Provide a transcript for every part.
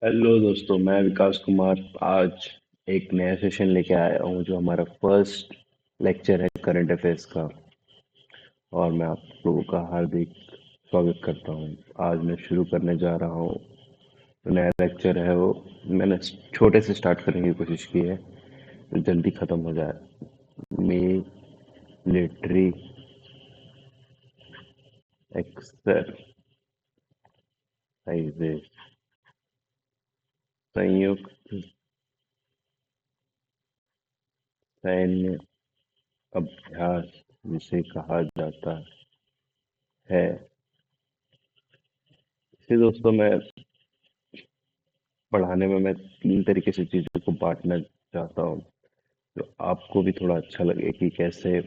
Hello दोस्तों, मैं विकास कुमार आज एक नया सेशन लेके आया हूँ जो हमारा फर्स्ट लेक्चर है करंट अफेयर्स का। और मैं आप लोगों का हार्दिक स्वागत करता हूँ। आज मैं शुरू करने जा रहा हूँ। जो नया लेक्चर है वो मैंने छोटे से स्टार्ट करने की कोशिश की है तो जल्दी ख़त्म हो जाए। मिलिट्री एक्सरसाइजेस, संयुक्त सैन्य अभ्यास जिसे कहा जाता है। इसे दोस्तों मैं पढ़ाने में मैं 3 तरीके से चीज़ों को बाँटना चाहता हूँ, तो आपको भी थोड़ा अच्छा लगे कि कैसे।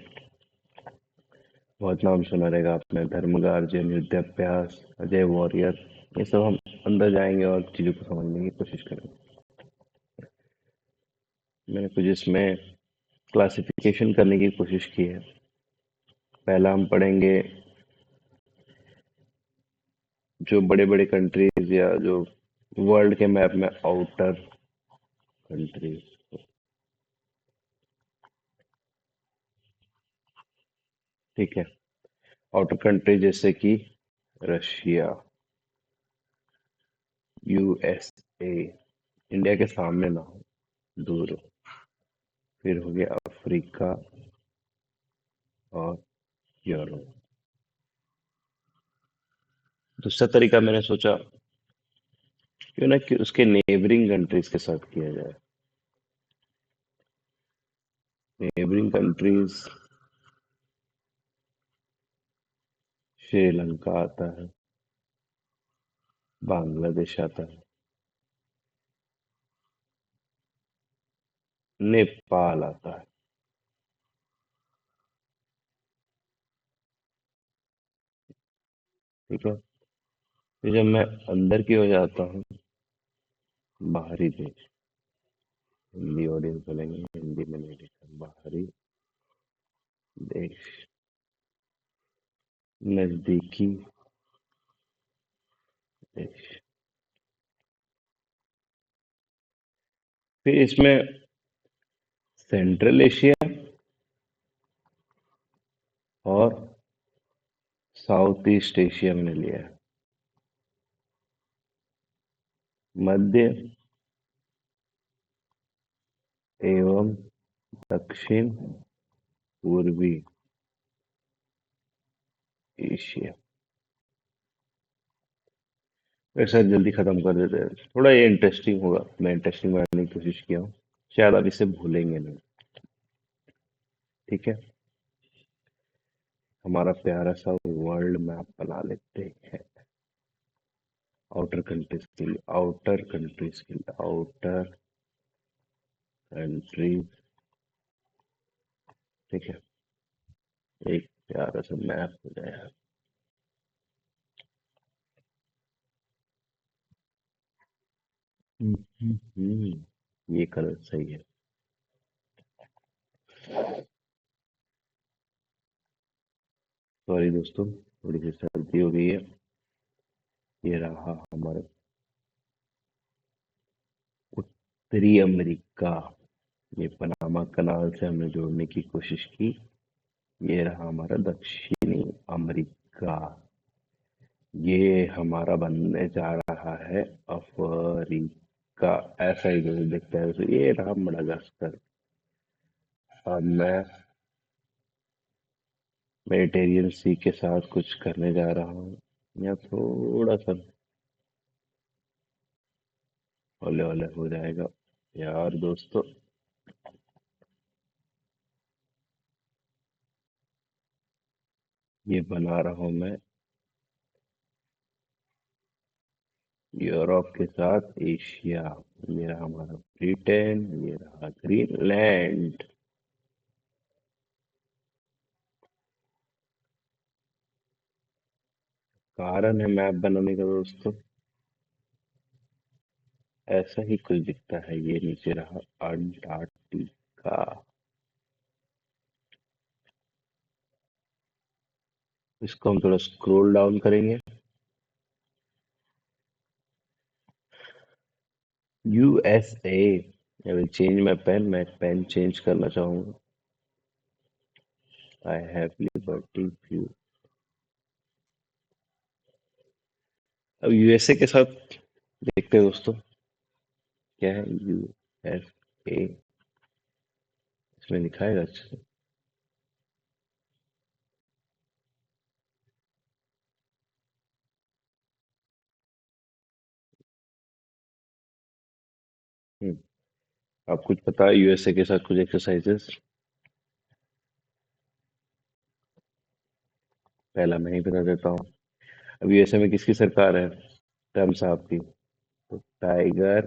बहुत नाम सुना रहेगा आपने, धर्मगार्जन, युद्धाभ्यास, अजय वॉरियर। ये सब हम अंदर जाएँगे और चीज़ों को समझने की कोशिश करेंगे। मैंने कुछ इसमें क्लासिफिकेशन करने की कोशिश की है। पहला हम पढ़ेंगे जो बड़े-बड़े कंट्रीज़ या जो वर्ल्ड के मैप में आउटर कंट्रीज़, ठीक है? आउटर कंट्री जैसे कि रशिया, यूएसए, इंडिया के सामने ना हो, दूर हो। फिर हो गया अफ्रीका और यूरोप। दूसरा तरीका मैंने सोचा क्यों ना कि उसके नेबरिंग कंट्रीज के साथ किया जाए। नेबरिंग कंट्रीज, श्रीलंका आता है, बांग्लादेश आता है, नेपाल आता है, ठीक है। फिर जब मैं अंदर की हो जाता हूँ, बाहरी देश, हिंदी ऑडियंस बोलेंगे, हिंदी में नहीं लिखा, बाहरी देश, नजदीकी देश। फिर इसमें सेंट्रल एशिया और साउथ ईस्ट एशिया में लिया है। मध्य एवं दक्षिण पूर्वी एशिया। वैसे जल्दी खत्म कर देते हैं, थोड़ा ये इंटरेस्टिंग होगा। मैं इंटरेस्टिंग बनाने की कोशिश किया हूँ, शायद आप इसे भूलेंगे नहीं। ठीक है, हमारा प्यारा सा वर्ल्ड मैप बना लेते हैं। आउटर कंट्रीज के लिए, आउटर कंट्रीज के लिए, आउटर कंट्रीज, ठीक है। एक प्यारा सा मैप हो जाएगा। ये कलर सही है। सॉरी दोस्तों, थोड़ी सी सर्दी हो गई है। ये रहा हमारा उत्तरी अमेरिका। ये पनामा कनाल से हमने जोड़ने की कोशिश की। ये रहा हमारा दक्षिणी अमेरिका। ये हमारा बनने जा रहा है अफ्रीका। ऐसा ही कुछ दिखता है। तो ये रहा मडागास्कर। अब मैं मेडिटेरियन सी के साथ कुछ करने जा रहा हूँ, या थोड़ा सा हौले हौले हो जाएगा यार दोस्तों। ये बना रहा हूँ मैं यूरोप के साथ एशिया। ये रहा हमारा ब्रिटेन, ये रहा ग्रीनलैंड। कारण है मैप बनाने का दोस्तों, ऐसा ही कुछ दिखता है। ये नीचे रहा अंटार्कटिका। इसको हम थोड़ा स्क्रॉल डाउन करेंगे USA. I will change my pen, मैं पेन चेंज करना चाहूंगा। I have liberty view. अब यूएसए के साथ देखते हैं दोस्तों, क्या है यूएसए, इसमें लिखा है अच्छे से। हम्म, आप कुछ पता है यूएसए के साथ कुछ एक्सरसाइजेस? पहला मैं ही बता देता हूँ। अब यूएसए में किसकी सरकार है? ट्रम्प साहब की। तो टाइगर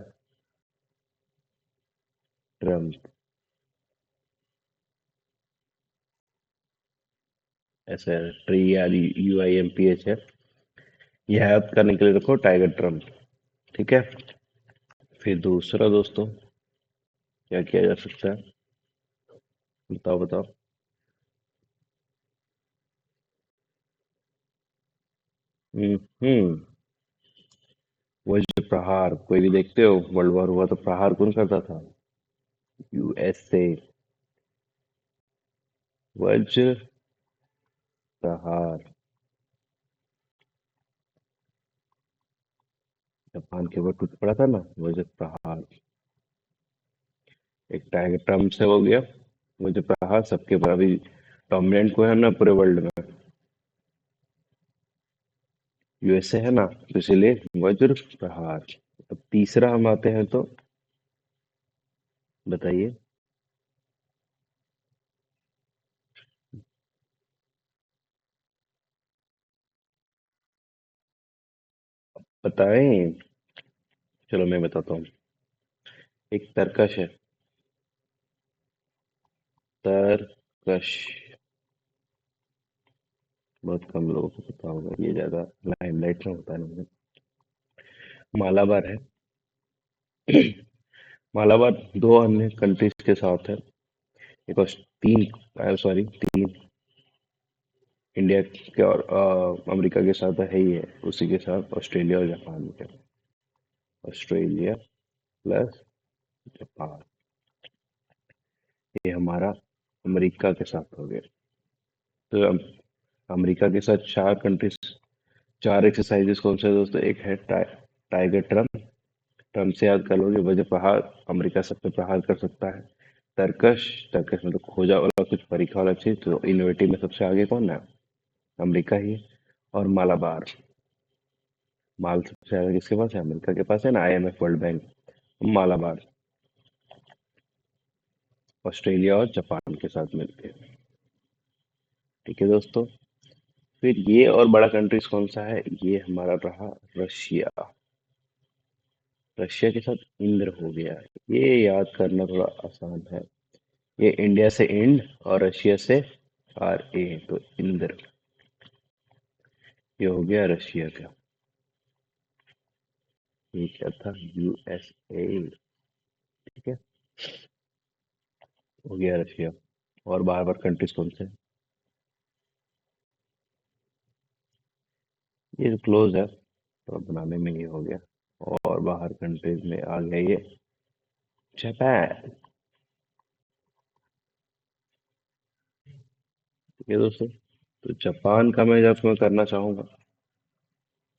ट्रम्प, ऐसे ट्री यार, UIMPH है। ये याद करने के लिए रखो, टाइगर ट्रम्प। ठीक है। फिर दूसरा दोस्तों, क्या किया जा सकता है? बताओ बताओ। हम्म। वज्र प्रहार, कोई भी देखते हो वर्ल्ड वॉर हुआ तो प्रहार कौन करता था? यूएसए। वज्र प्रहार, जापान के ऊपर टूट पड़ा था ना, वज्र प्रहार। एक टाइगर ट्रम्प से हो गया, वज्र प्रहार सबके ऊपर अभी डोमिनेंट को है ना पूरे वर्ल्ड में, यूएसए है ना, तो इसलिए वज्र प्रहार। अब तीसरा हम आते हैं तो बताइए। बताएं? चलो मैं बताता हूँ। एक तरकश है, तरकश। बहुत कम लोगों को पता होगा, ये ज्यादा लाइमलाइट में होता नहीं है। मालाबार है। मालाबार दो अन्य कंट्रीज के साथ है। एक तीन, सॉरी तीन, इंडिया के और अमेरिका के साथ है ही है, उसी के साथ ऑस्ट्रेलिया और जापान के। ऑस्ट्रेलिया प्लस जापान, ये हमारा अमेरिका के साथ हो गया। तो अमेरिका के साथ चार कंट्रीज, चार एक्सरसाइजेस कौन से हैं दोस्तों? एक है टाइगर ट्रम्प, ट्रम्प से याद कर लोगे, वजह प्रहार, अमेरिका सब पे प्रहार कर सकता है। तरकश, तरकश मतलब खोजा वाला कुछ, परीक्षा वाला चीज, तो इनोवेटिव में सबसे आगे कौन है? अमेरिका ही है। और मालाबार, माल सबसे ज्यादा किसके पास है? अमेरिका के पास है ना, IMF world bank. Malabar Australia और जापान के साथ मिलके। ठीक है दोस्तों। फिर ये और बड़ा कंट्रीज कौन सा है? ये हमारा रहा रशिया। रशिया के साथ इंद्र हो गया। ये याद करना थोड़ा आसान है। ये इंडिया से इंड और रशिया से RA, तो इंद्र। ये हो गया रशिया का। ये क्या था? यूएसए। ठीक है, हो गया रशिया। और बार बार कंट्रीज कौन से हैं? ये जो क्लोज है, तो बनाने में ये हो गया। और बाहर कंट्रीज में आ गया ये जापान। ठीक है दोस्तों। तो जापान का मैं जब मैं करना चाहूंगा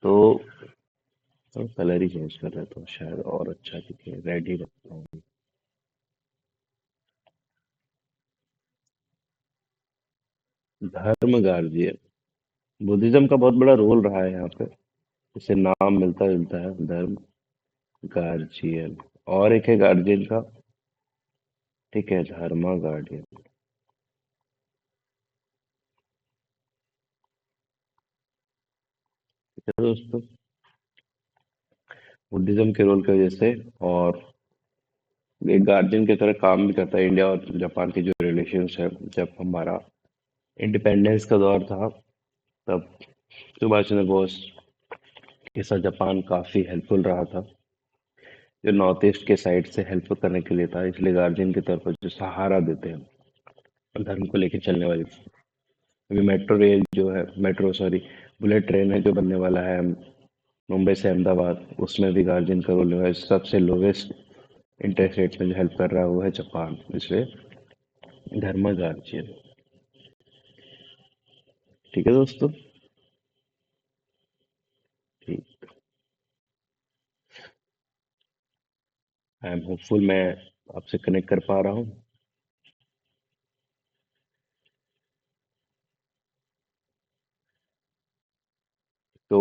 तो कलर ही चेंज कर देता हूँ, शायद और अच्छा दिखे, रेड ही रखता हूँ। धर्म गार्जियन, बुद्धिज्म का बहुत बड़ा रोल रहा है यहाँ पे, इससे नाम मिलता जुलता है, धर्म गार्जियन। और एक है गार्जियन का, ठीक है, धर्मा गार्डियन। ठीक है दोस्तों, बुद्धिज्म के रोल की वजह से, और एक गार्जियन की तरह काम भी करता है। इंडिया और जापान के जो रिलेशंस है, जब हमारा इंडिपेंडेंस का दौर था, तब सुभाष चंद्र बोस के साथ जापान काफी हेल्पफुल रहा था, जो नॉर्थ ईस्ट के साइड से हेल्प करने के लिए था। इसलिए गार्जियन के तौर पर जो सहारा देते हैं धर्म को लेकर चलने वाली। अभी मेट्रो रेल जो है, मेट्रो सॉरी बुलेट ट्रेन है जो बनने वाला है मुंबई से अहमदाबाद, उसमें भी गार्जियन का रोल है। सबसे लोवेस्ट इंटरेस्ट रेट में जो हेल्प कर रहा है वो है जापान, इसलिए धर्मा गार्जियन। ठीक है दोस्तों। ठीक। आई एम होपफुल मैं आपसे कनेक्ट कर पा रहा हूँ। तो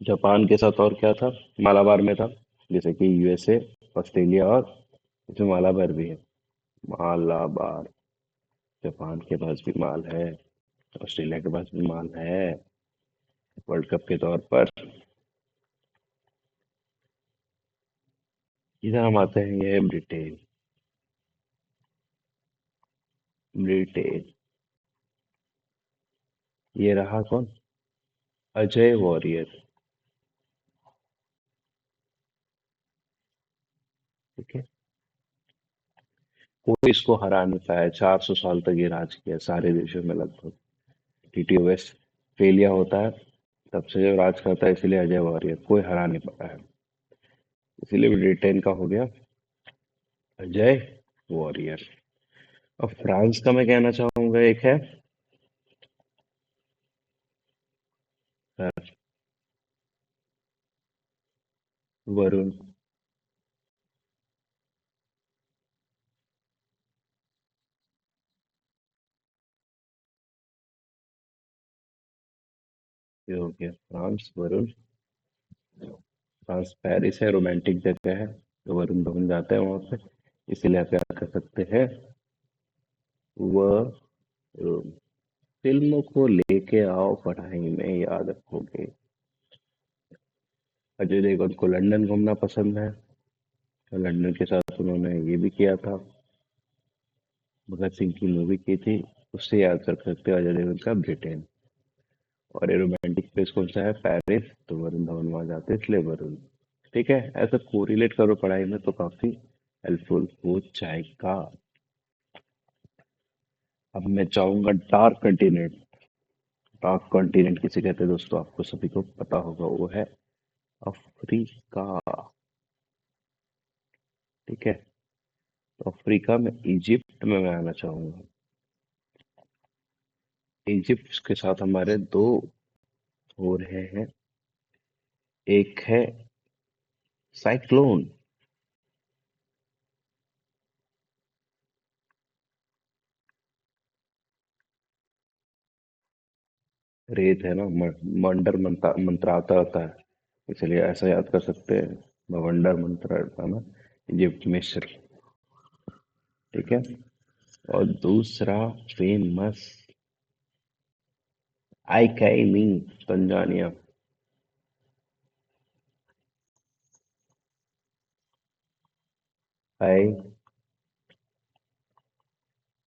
जापान के साथ और क्या था? मालाबार में था, जैसे कि यूएसए, ऑस्ट्रेलिया, और इसमें मालाबार भी है। मालाबार। जापान के पास भी माल है, ऑस्ट्रेलिया के पास भी माल है, वर्ल्ड कप के तौर पर। इधर हम आते हैं, ये है ब्रिटेन। ब्रिटेन। ये रहा कौन? अजय वॉरियर। ठीक है। कोई इसको हरा नहीं पाया, 400 साल तक ये राज किया सारे देशों में लगभग। टीटीओएस फेलिया होता है तब से जो राज करता है, इसीलिए अजय वॉरियर कोई हरा नहीं पाया है। इसीलिए ब्रिटेन का हो गया अजय वॉरियर। अब फ्रांस का मैं कहना चाहूंगा, एक है अ, वरुण। ये हो गया फ्रांस, वरुण। फ्रांस पेरिस है, रोमांटिक जगह है, तो वरुण धवन जाते हैं वहां पे, इसीलिए आप याद कर सकते हैं वरुण। फिल्मों को लेके आओ, पढ़ाई में याद रखोगे। अजय देवगन को लंदन घूमना पसंद है, तो लंदन के साथ उन्होंने ये भी किया था, भगत सिंह की मूवी की थी। उससे याद कर सकते हो अजय देवगन का ब्रिटेन। और ये रोमांटिक प्लेस कौन सा है? पेरिस, तो वरुण धवन वहां जाते हैं, इसलिए वरुण। ठीक है, ऐसा कोरिलेट करो पढ़ाई में तो काफी हेल्पफुल हो जाएगा। अब मैं चाहूंगा डार्क कंटिनेंट। डार्क कॉन्टिनेंट किसे कहते हैं दोस्तों, आपको सभी को पता होगा, वो है अफ्रीका। ठीक है। तो अफ्रीका में इजिप्ट में मैं आना चाहूंगा। इजिप्ट के साथ हमारे दो हो रहे हैं। एक है साइक्लोन। रेत है ना, मंडर मंत्राता होता है, इसलिए ऐसा याद कर सकते हैं। वंडर मंत्र था ना, इजिप्ट, मिस्र। ठीक है। और दूसरा famous I chemo, Tanzania. I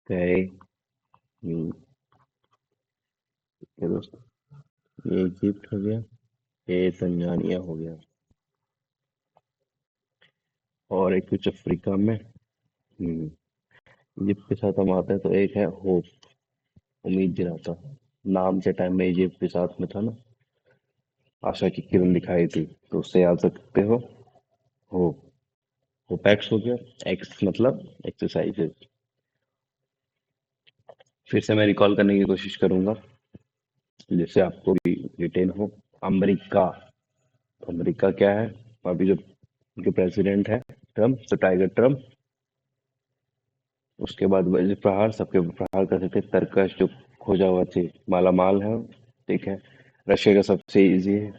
chemo. ये दोस्तों, ये इजिप्ट हो गया, ये तंजानिया हो गया, और एक कुछ अफ्रीका में। इजिप्ट के साथ हम आते हैं तो एक है होप, उम्मीद दिलाता। नाम के टाइम में इजिप्ट के साथ में था ना, आशा की किरण दिखाई थी, तो उससे याद सकते हो होप। होप एक्स हो गया। एक्स मतलब एक्सरसाइजेज। फिर से मैं रिकॉल करने की कोशिश करूंगा, जिससे आपको भी रिटेन हो। अमेरिका। अमेरिका क्या है? अभी जो उनके प्रेसिडेंट है ट्रम्प, तो टाइगर ट्रम्प। उसके बाद वज्र प्रहार, सबके प्रहार कर सकते, तरकश जो खोजा हुआ चीज, माला माल है। ठीक है। रशिया का सबसे इजी है,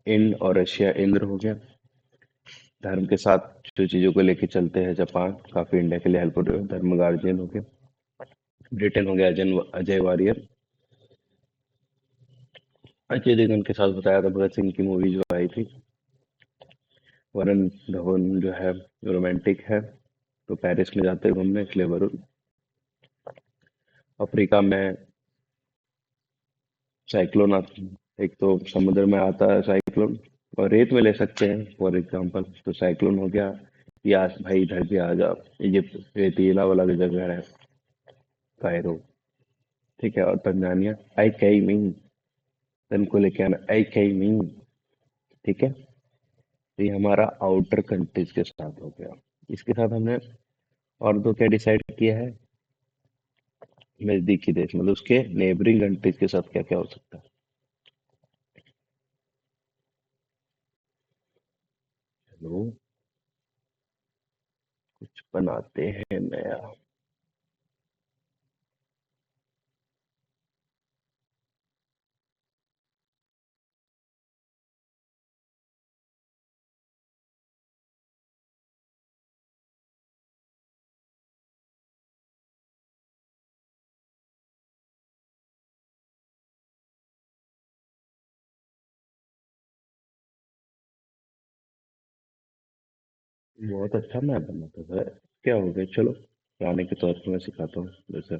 इंड और रशिया, इंद्र हो गया। धर्म के साथ जो चीजों को लेके चलते हैं, जापान काफी इंडिया के लिए हेल्पफुल, धर्म गार्जियन हो गया। ब्रिटेन हो गया अजय अजय वारियर। अजय देवगन के साथ बताया था, भगत सिंह की मूवी जो आई थी। वरुण धवन जो है रोमांटिक है, तो पेरिस में जाते हैं घूमने, इसलिए वरुण। अफ्रीका में साइक्लोन एक तो समुद्र में आता है साइक्लोन, और रेत में ले सकते हैं फॉर एग्जांपल, तो साइक्लोन हो गया। या भाई इधर भी आ जा, इजिप्ट रेतीला वाला भी जगह है, कायरो। ठीक है। और तंजानिया, आई कई मीन, तन को लेके आना, आई कई मीन। ठीक है, तो ये हमारा आउटर कंट्रीज के साथ हो गया। इसके साथ हमने और दो क्या डिसाइड किया है, नजदीकी देश मतलब उसके नेबरिंग कंट्रीज के साथ क्या क्या हो सकता है। चलो कुछ बनाते हैं नया। बहुत अच्छा मैप बनाता था। क्या हो गया, चलो पुराने के तौर पर मैं सिखाता हूँ जैसे।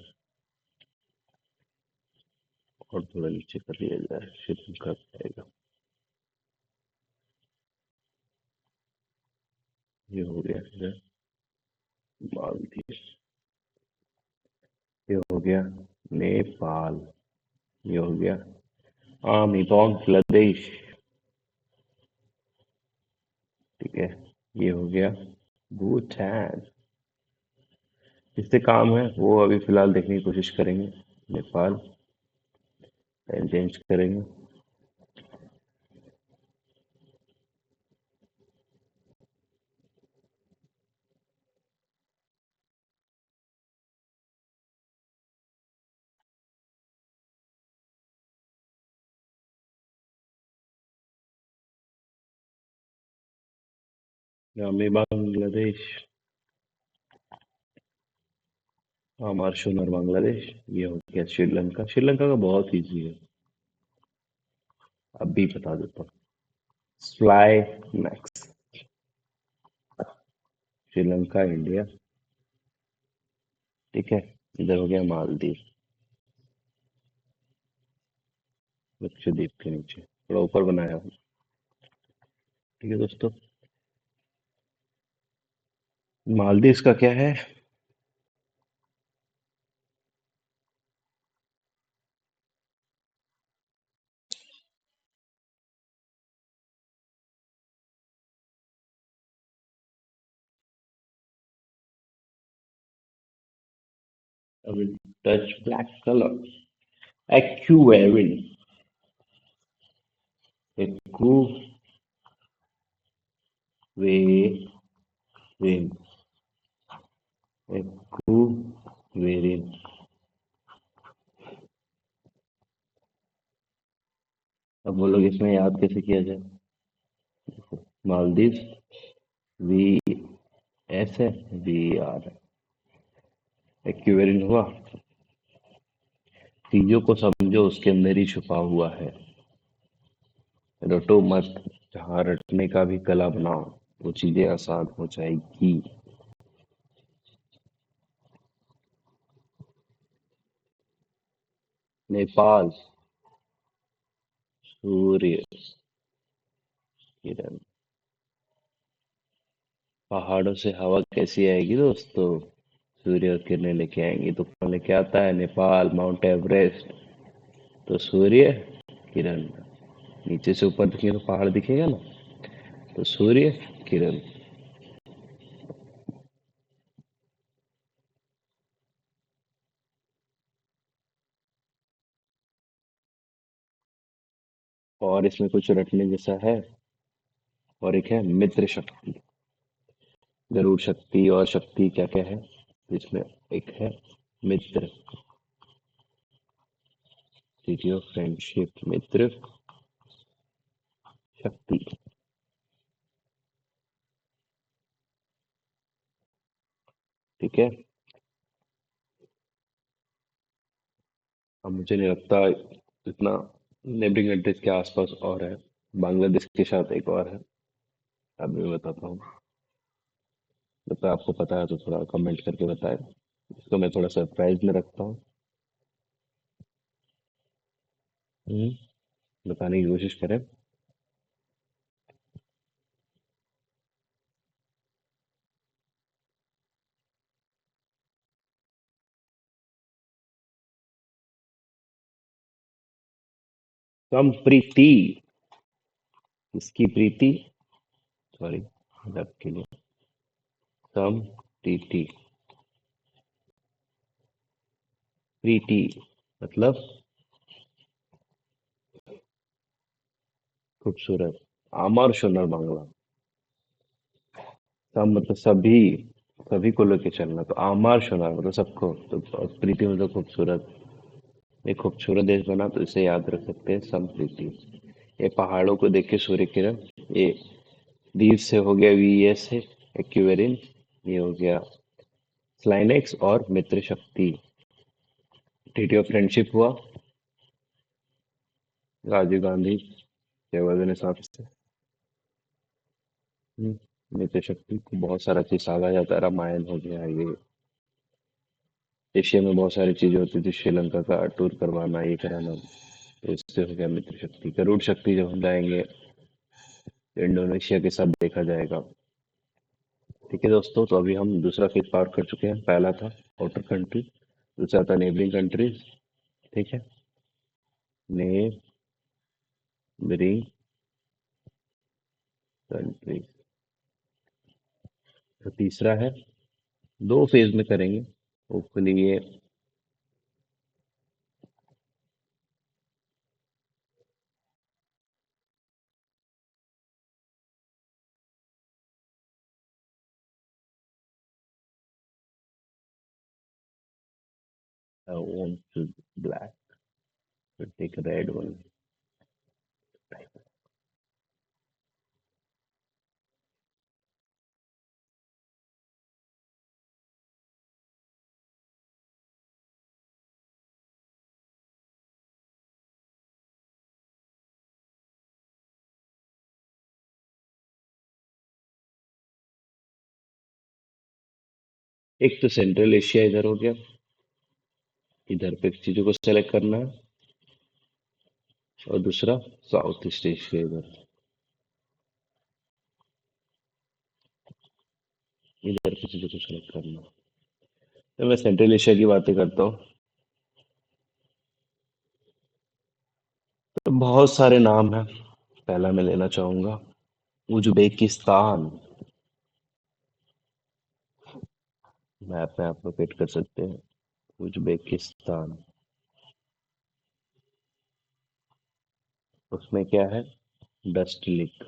और थोड़ा नीचे कर लिया जाए, श्रीलंका आएगा। ये हो गया है मालदीव। ये हो गया नेपाल। ये हो गया आमी बांग्लादेश। ठीक है, ये हो गया भूटान। जिससे काम है वो अभी फिलहाल देखने की कोशिश करेंगे। नेपाल चेंज करेंगे। आमी बांग्लादेश। हमारा सोनर बांग्लादेश। ये हो गया श्रीलंका। श्रीलंका का बहुत इजी है, अभी बता देता हूँ। Fly max. श्रीलंका इंडिया। ठीक है, इधर हो गया मालदीव। लक्षद्वीप के नीचे थोड़ा ऊपर बनाया हूँ। ठीक है दोस्तों, मालदीव का क्या है। अभी touch black colour एक्यूएरिन। Ekuverin. Ekuverin. अब वो लोग इसमें याद कैसे किया जाए। मालदीव वी एस है, वी आर है। एक्यूवेरिन हुआ। चीजों को समझो उसके अंदर ही छुपा हुआ है, रटो मत। जहाँ रटने का भी कला बनाओ वो चीजें आसान हो जाएगी। नेपाल। सूर्य किरण। पहाड़ों से हवा कैसी आएगी दोस्तों, सूर्य किरणें लेके आएंगी। तो कौन लेके आता है, नेपाल माउंट एवरेस्ट। तो सूर्य किरण, नीचे से ऊपर दिखेगा तो पहाड़ दिखेगा ना, तो सूर्य किरण। और इसमें कुछ रटने जैसा है। और एक है मित्र शक्ति। गरुड़ शक्ति और शक्ति क्या क्या है, इसमें एक है मित्र। सिटी ऑफ फ्रेंडशिप, मित्र शक्ति। ठीक है, अब मुझे नहीं लगता इतना नेबरिंग कंट्रीज के आसपास और है। बांग्लादेश के साथ एक और है, अब मैं बताता हूँ। तो आपको पता है तो थोड़ा कमेंट करके बताएं। इसको मैं थोड़ा सरप्राइज में रखता हूँ। बताने की कोशिश करें। संप्रीति। किसकी प्रीति, सॉरी, लब के लिए सम प्रीति, प्रीति मतलब खूबसूरत, आमर सोनर बांग्ला, सब मतलब सभी, सभी को लेके चलना, तो आमार सोनार मतलब सबको, तो प्रीति मतलब खूबसूरत, एक खूबसूरत देश बना तो इसे याद रख सकते हैं संप्रीति। ये पहाड़ों को देख के सूर्य किरण, ये दीव से हो गया वीएस है एक्यूवेरिन, ये हो गया स्लाइनेक्स और मित्र शक्ति। ट्रीटी ऑफ फ्रेंडशिप हुआ राजीव गांधी जयवर्धन साहब से। मित्र शक्ति को बहुत सारा चीज साझा जाता है, रामायण हो गया ये, एशिया में बहुत सारी चीजें होती थी, श्रीलंका का टूर करवाना, ये कराना, तो इससे हो गया मित्र शक्ति। गरुड़ शक्ति जब हम जाएंगे तो इंडोनेशिया के साथ देखा जाएगा। ठीक है दोस्तों, तो अभी हम दूसरा फेज पार कर चुके हैं। पहला था आउटर कंट्री, दूसरा था नेबरिंग कंट्रीज। ठीक है, नेबरिंग कंट्री। तो तीसरा है, दो फेज में करेंगे होपफुली ये। I want to black, take red one. एक तो सेंट्रल एशिया इधर हो गया, इधर पे चीजों को सेलेक्ट करना है, और दूसरा साउथ ईस्ट एशिया इधर, इधर की चीजों को सेलेक्ट करना है। तो मैं सेंट्रल एशिया की बातें करता हूँ। तो बहुत सारे नाम हैं। पहला मैं लेना चाहूंगा उज्बेकिस्तान। मैप में आप लोकेट कर सकते हैं उज्बेकिस्तान। उसमें क्या है, डस्ट लिक।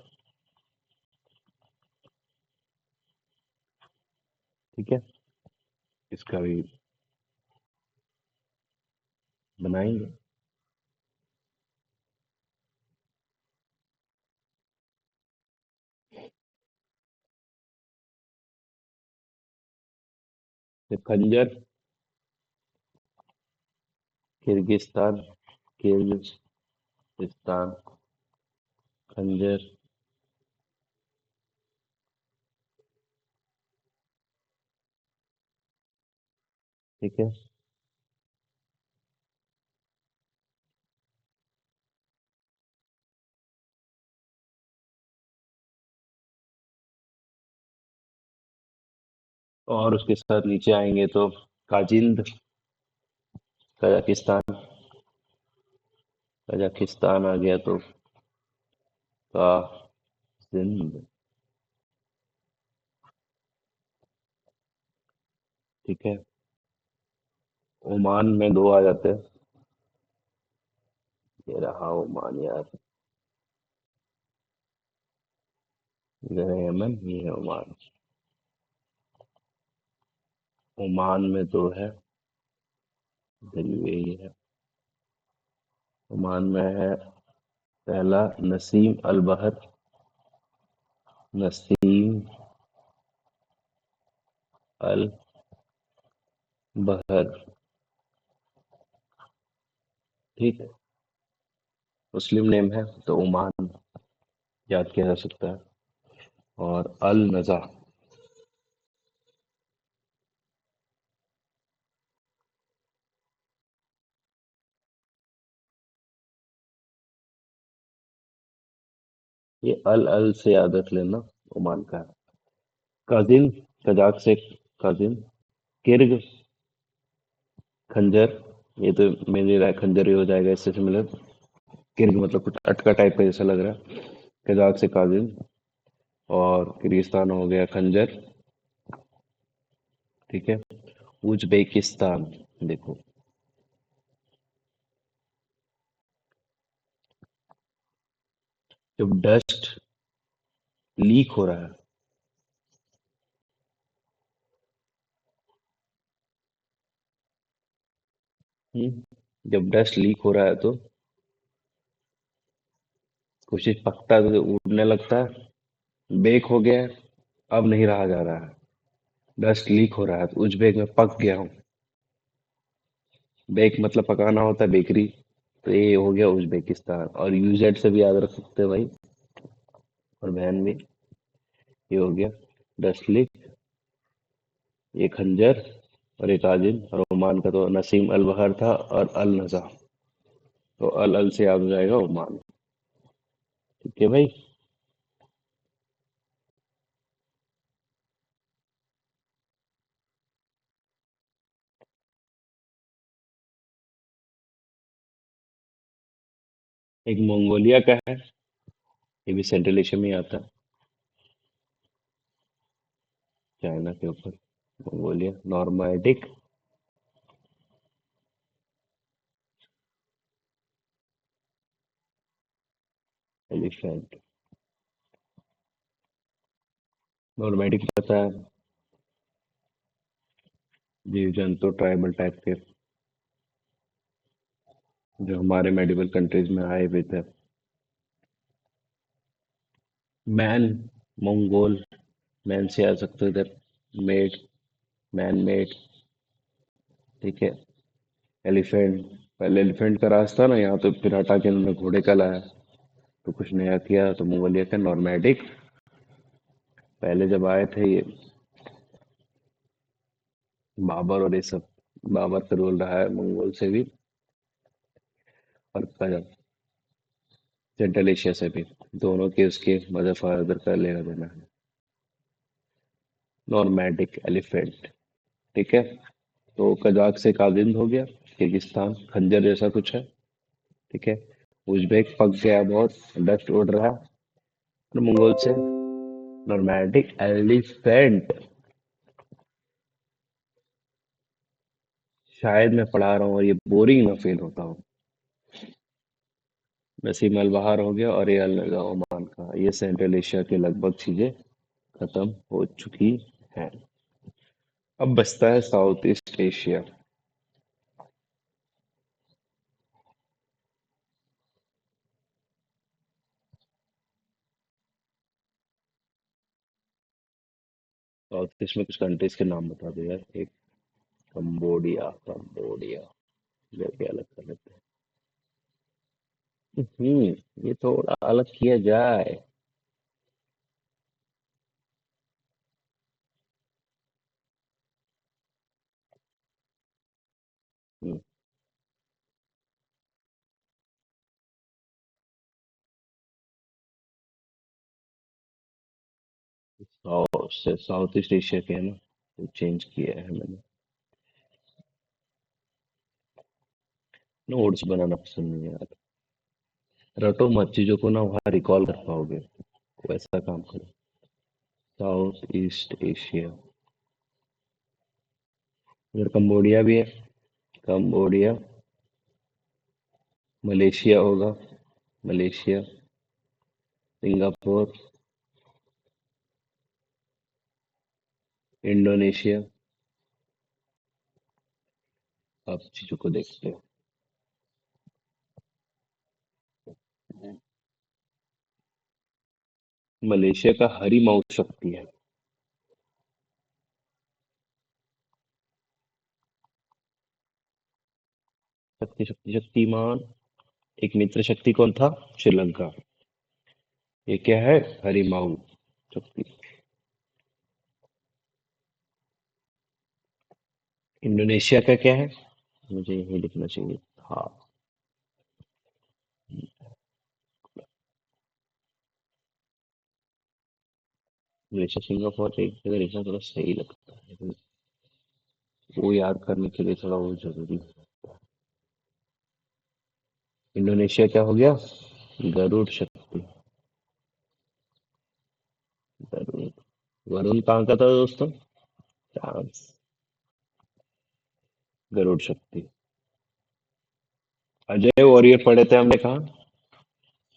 ठीक है, इसका भी बनाएंगे। फिर खंजर, किर्गिस्तान, किर्गिस्तान, खंजर। ठीक है, और उसके साथ नीचे आएंगे तो काजिंद, कजाकिस्तान, कजाकिस्तान आ गया तो काजिंद। ठीक है, ओमान में दो आ जाते हैं, ये रहा ओमान यार, इधर है यमन, ये है ओमान। ओमान में दो है, इधर यूएई है। ओमान में है पहला नसीम अल बहर, नसीम अल बहर। ठीक है, मुस्लिम नेम है तो ओमान याद किया जा सकता है। और अल नजा, ये अल अल से याद रख लेना, ओमान का है। काजिन, कजाक से काजिन। किर्ग, खंजर, ये तो मेरी राय खंजर ही हो जाएगा इससे सिमिलर। किर्ग मतलब कुछ अटका टाइप का जैसा लग रहा है। कजाक से काजिन, और किर्गिस्तान हो गया खंजर। ठीक है। उज्बेकिस्तान, देखो, जब डस्ट लीक हो रहा है। जब डस्ट लीक हो रहा है तो कुछ चीज पकता है तो उड़ने लगता है। बेक हो गया है, अब नहीं रहा जा रहा है। डस्ट लीक हो रहा है तो उज्बेक में पक गया हूँ। बेक मतलब पकाना होता है, बेकरी। तो ये हो गया उज्बेकिस्तान। और यूजेड से भी याद रख सकते हैं भाई, और बहन भी। ये हो गया डस्ट लीक, ये खंजर, और ये ताजिन। और ओमान का तो नसीम अल बहर था और अल नजा। तो अल अल से याद हो जाएगा ओमान। ठीक है भाई। एक मंगोलिया का है, ये भी सेंट्रल एशिया में ही आता है, चाइना के ऊपर। Mongolia नॉर्मैटिक elephant. नॉर्मैटिक पता है, जीव जंतु ट्राइबल टाइप के, जो हमारे मेडिवल कंट्रीज में आए हुए थे। मैन, मंगोल, मैन से आ सकते हो इधर। Made, man made. ठीक है। एलिफेंट, पहले एलिफेंट का रास्ता ना, यहाँ तो फिर हटा के उन्होंने घोड़े का लाया, तो कुछ नया किया। तो मंगोलिया का नॉर्मैटिक। पहले जब आए थे ये बाबर और ये सब, बाबर का रोल रहा है मंगोल से भी, और सेंट्रल एशिया से भी। दोनों के उसके मदर फादर का लेना देना है। नॉर्मैटिक एलिफेंट। ठीक है। तो कजाक से कालिंद हो गया। किर्गिस्तान खंजर जैसा कुछ है। ठीक है। उज्बेक पक गया बहुत, डस्ट उड़ रहा है। और मंगोल से नॉर्मैटिक एलिफेंट। शायद मैं पढ़ा रहा हूँ और ये बोरिंग ना फील होता हूँ। नसीम अल बहार हो गया, और ये अल नगा ओमान का। ये सेंट्रल एशिया के लगभग चीजें खत्म हो चुकी हैं। अब बचता है south east Asia. South east में कुछ कंट्रीज के नाम बता दो यार। एक, कंबोडिया, कंबोडिया, जगह अलग कर लेते हैं। ये थोड़ा अलग किया जाए। हम्म, साउथ ईस्ट एशिया के है ना, तो चेंज किया है मैंने। नोट्स बनाना पसंद नहीं है यार। रटो मत चीजों को ना, वहाँ रिकॉल कर पाओगे। वैसा काम करो। साउथ ईस्ट एशिया, इधर कंबोडिया भी है। कंबोडिया, मलेशिया होगा, मलेशिया, सिंगापुर, इंडोनेशिया। अब चीजों को देखते हैं। मलेशिया का हरी माउथ शक्ति है। शक्ति शक्ति शक्तिमान। एक मित्र शक्ति कौन था? श्रीलंका। ये क्या है? हरी माउथ शक्ति। इंडोनेशिया का क्या है? मुझे यही लिखना चाहिए। हाँ। मलेशिया सिंगापुर एक जगह लिखना थोड़ा सही लगता है, लेकिन वो याद करने के लिए थोड़ा वो जरूरी है। इंडोनेशिया क्या हो गया? गरुड़ शक्ति। वरुण। वरुण कहाँ का था दोस्तों? चांस। गरुड़ शक्ति। अजय वॉरियर पढ़े थे हमने कहाँ?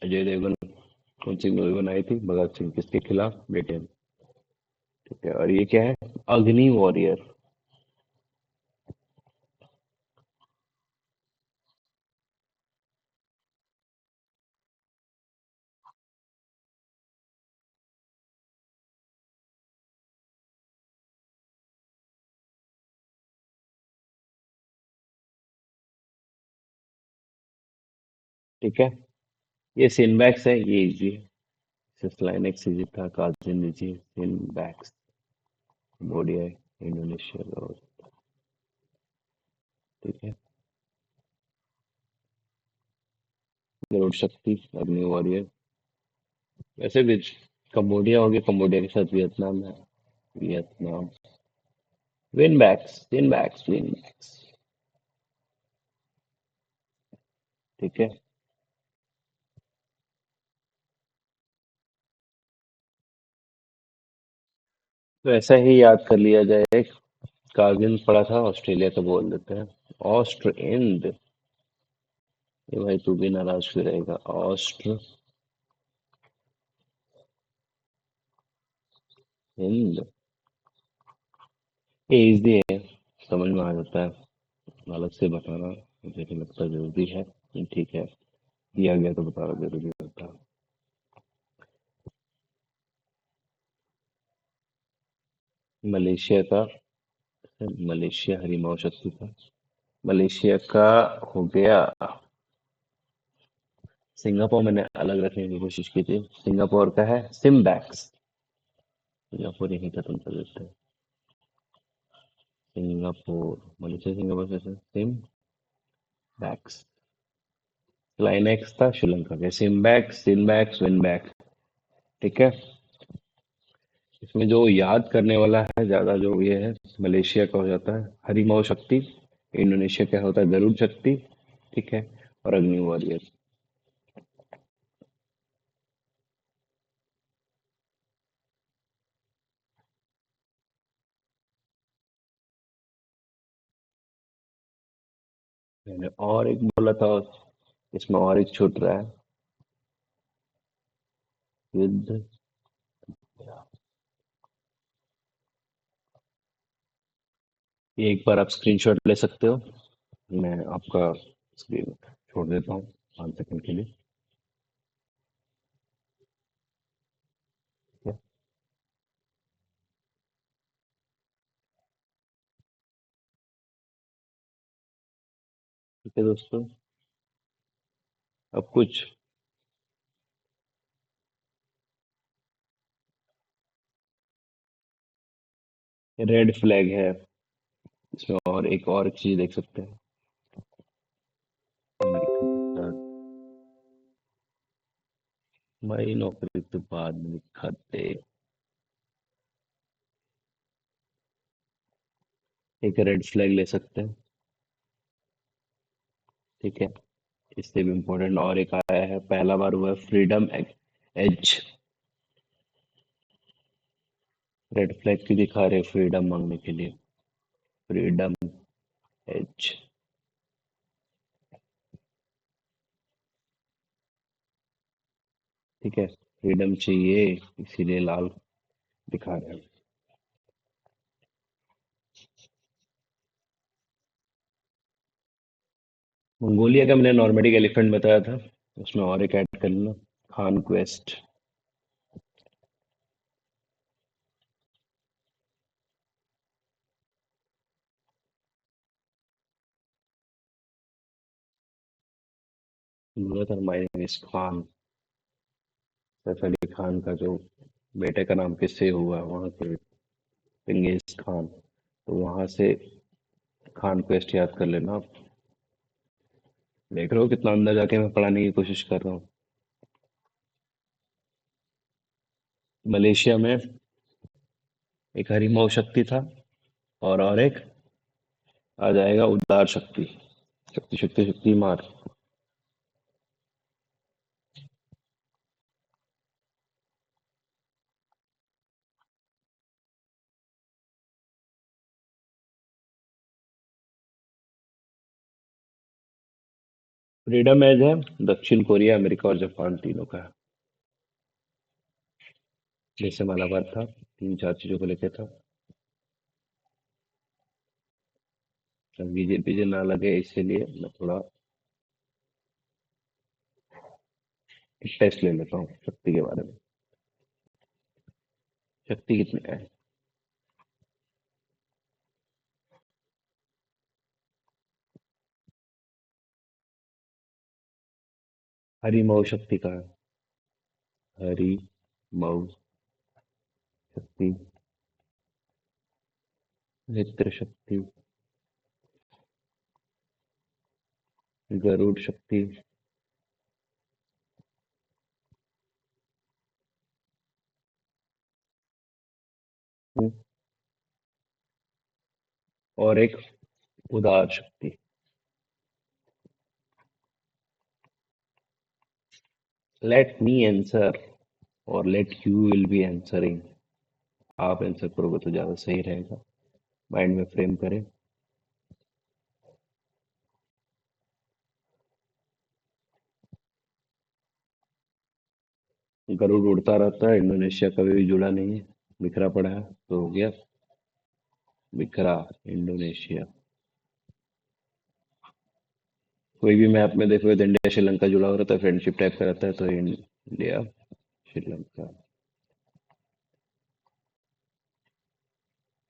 अजय देवगन कौन सी मूवी बनाई थी भगत सिंह किसके खिलाफ? ब्रिटेन। ठीक है, और ये क्या है? अग्नि वॉरियर। ठीक है, ये सिनबैक्स है, ये इजी है। सिस्लाइनेक्स इजी था, काजिन इजी, सिनबैक्स। मोडिया, इंडोनेशिया और। ठीक है, गरुड़ शक्ति, अग्नि वॉरियर। वैसे भी कम्बोडिया हो गया, कम्बोडिया के साथ वियतनाम है। वियतनाम। VINBAX, VINBAX, VINBAX. ठीक है, तो ऐसा ही याद कर लिया जाए। कारगिल पड़ा था, ऑस्ट्रेलिया का बोल देते हैं। ऑस्ट्र इंड। ये भाई तू भी नाराज क्यों रहेगा? ऑस्ट्र हिंद। ये इजी है, समझ में आ जाता है। अलग से बताना मुझे नहीं लगता जरूरी है। ठीक है, दिया गया तो बताना जरूरी होता है। मलेशिया का। मलेशिया हरिमाओ शक्ति था। मलेशिया का हो गया। सिंगापुर मैंने अलग रखने की कोशिश की थी। सिंगापुर का है सिम्बैक्स। सिंगापुर यहीं खत्म कर देते हैं। सिंगापुर। मलेशिया सिंगापुर से सिम्बैक्स। लाइनेक्स था श्रीलंका के। SIMBEX, SIMBEX, VINBAX. ठीक है, इसमें जो याद करने वाला है ज्यादा, जो ये है, मलेशिया का हो जाता है हरिमाओ शक्ति। इंडोनेशिया का होता है गरुड़ शक्ति। ठीक है, और अग्नि वॉरियर। मैंने और एक बोला था, इसमें और एक छूट रहा है। युद्ध। ये एक बार आप स्क्रीनशॉट ले सकते हो। मैं आपका स्क्रीन छोड़ देता हूँ 5 सेकंड के लिए। ठीक है, ठीक है दोस्तों। अब कुछ रेड फ्लैग है इसमें, और एक चीज देख सकते हैं। अमेरिका के साथ भाई नौकरी के बाद में दिखाते। एक रेड फ्लैग ले सकते हैं। ठीक है, इससे भी इम्पोर्टेंट और एक आया है, पहला बार हुआ है, फ्रीडम एज। रेड फ्लैग क्यों दिखा रहे? फ्रीडम मांगने के लिए। Freedom age. ठीक है, फ्रीडम चाहिए, इसीलिए लाल दिखा रहे हैं। मंगोलिया का मैंने नॉर्मेटिक एलिफेंट बताया था, उसमें और एक ऐड कर लेना। खान क्वेस्ट। बोला था my name is Khan. Saif Ali Khan का जो बेटे का नाम किससे हुआ वहां से, चंगेज खान, तो वहां से खान क्वेस्ट याद कर लेना आप। देख रहे हो कितना अंदर जाके मैं पढ़ाने की कोशिश कर रहा हूँ। मलेशिया में एक हरिमोह शक्ति था, और एक आ जाएगा उद्धार शक्ति। शक्ति शक्ति शक्ति मार। फ्रीडम एज है दक्षिण कोरिया, अमेरिका और जापान तीनों का है। जैसे मालाबार था, तीन चार चीजों को लेके था। अब बीजेपी से ना लगे इसीलिए मैं थोड़ा टेस्ट ले लेता हूँ शक्ति के बारे में। शक्ति कितनी है? हरी मऊ शक्ति का है। हरी मऊ शक्ति, मित्र शक्ति, गरुड़ शक्ति। हम्म, और एक उदार शक्ति। लेट मी आंसर और let you will be answering. आप आंसर करोगे तो ज्यादा सही रहेगा, माइंड में फ्रेम करें। गरुड़ उड़ता रहता है, इंडोनेशिया कभी भी जुड़ा नहीं है, बिखरा पड़ा है तो हो गया बिखरा इंडोनेशिया। कोई भी मैप में देखोगे तो इंडिया श्रीलंका जुड़ा हो रहता है, फ्रेंडशिप टाइप का रहता है, तो इंडिया श्रीलंका।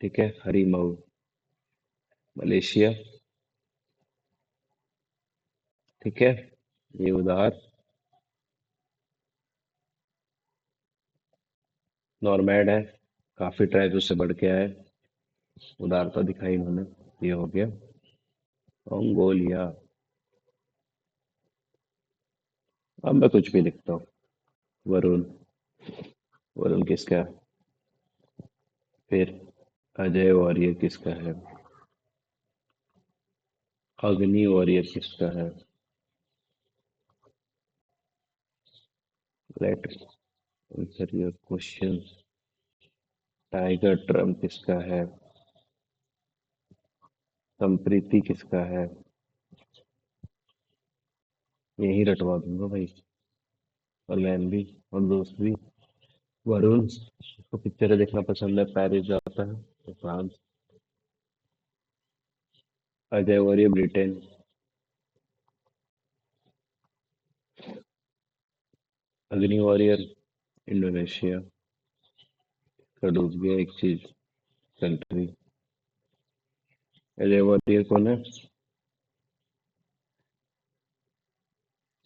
ठीक है, हरी मऊ मलेशिया। ठीक है, ये उधार नॉर्मैड है, काफी ट्राइब उससे बढ़ के आए, उदारता दिखाई इन्होंने। ये हो गया मंगोलिया। अब मैं कुछ भी लिखता हूँ। वरुण। वरुण किसका है? फिर अजय वॉरियर किसका है? अग्नि वॉरियर किसका है? Let answer your question. Tiger Trump किसका है? संप्रीति किसका है? यही रटवा दूंगा भाई। और मैम भी, और दोस्त भी। वरुण, उसको पिक्चर देखना पसंद है, पेरिस जाता है तो फ्रांस। Ajay warrior Britain. अग्नि वॉरियर इंडोनेशिया। का डूब गया एक चीज, कंट्री। अजय वॉरियर कौन है?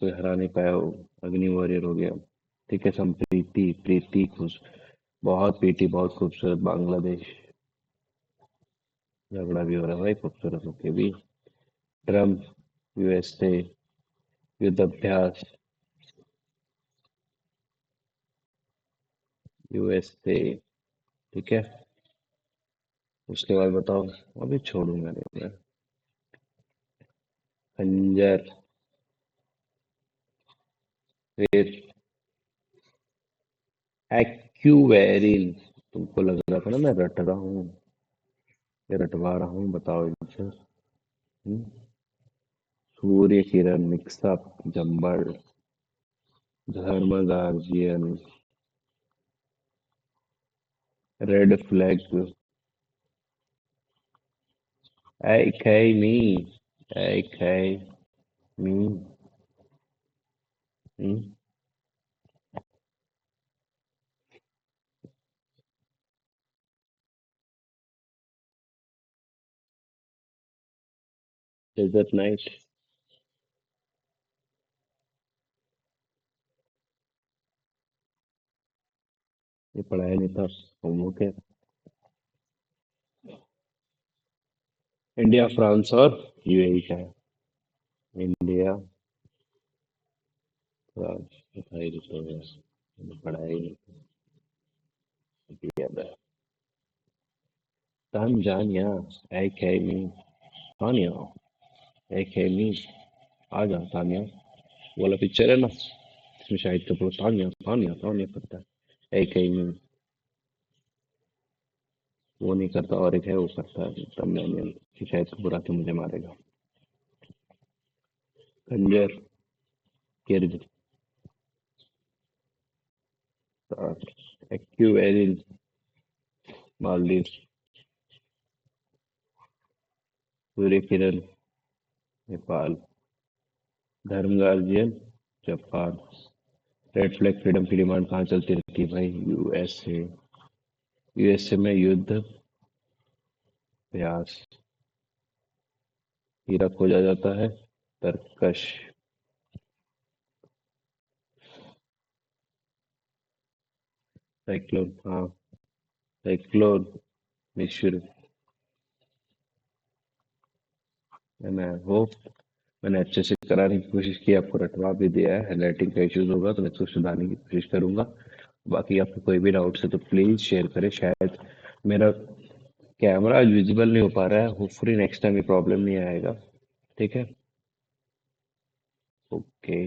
कोई हरा नहीं पाया वो, अग्नि वॉरियर हो गया। ठीक है, संप्रीति, प्रीति खुश, बहुत पीटी, बहुत खूबसूरत बांग्लादेश। झगड़ा भी हो रहा है भाई खूबसूरत होके भी। ट्रम्प यूएसए, युद्ध अभ्यास यूएसए। ठीक है, उसके बाद बताओ। अभी छोड़ूंगा नहीं मैं। खंजर। फिर एक्यूवेरिन। तुमको लग रहा था ना मैं रट रहा हूँ, या रटवा रहा हूँ, बताओ answer. Surya Kiran, mix up, jumble, Dharma guardian, red flag, एकेमी, एकेमी। Desert knight. ये पढ़ाया नहीं था होमवर्क है। इंडिया, फ्रांस और यूएई का है। इंडिया, फ्रांस, बताइए तो है, मैंने पढ़ाया ही नहीं था, याद है। तांजानिया, एकेमी, तानिया, एकेमी। आ जा तानिया, वो वाला पिक्चर है ना, इसमें शाहिद कपूर तानिया तानिया तानिया करता है। एकेमी वो नहीं करता, और एक है वो करता है, तब मैंने कि शाहिद कपूर आके मुझे मारेगा। खंजर, किर्ज, एक्यूएरिन, मालदीव, सूर्य किरण, नेपाल, धर्म guardian, Japan. Red flag freedom की डिमांड कहाँ चलती रहती है भाई? यूएसए। यूएसए में युद्ध अभ्यास। हीरा खोजा जाता है, तरकश। साइक्लोन, हाँ। साइक्लोन, मिश्र। मैं होप मैंने अच्छे से कराने की कोशिश की, आपको रटवा भी दिया है। हैंडराइटिंग का इश्यूज होगा तो मैं इसको सुधारने की कोशिश करूंगा। बाकी आपको कोई भी डाउट्स है तो प्लीज शेयर करें। शायद मेरा कैमरा आज विजिबल नहीं हो पा रहा है, होपफुली नेक्स्ट टाइम ये प्रॉब्लम नहीं आएगा। ठीक है। ओके।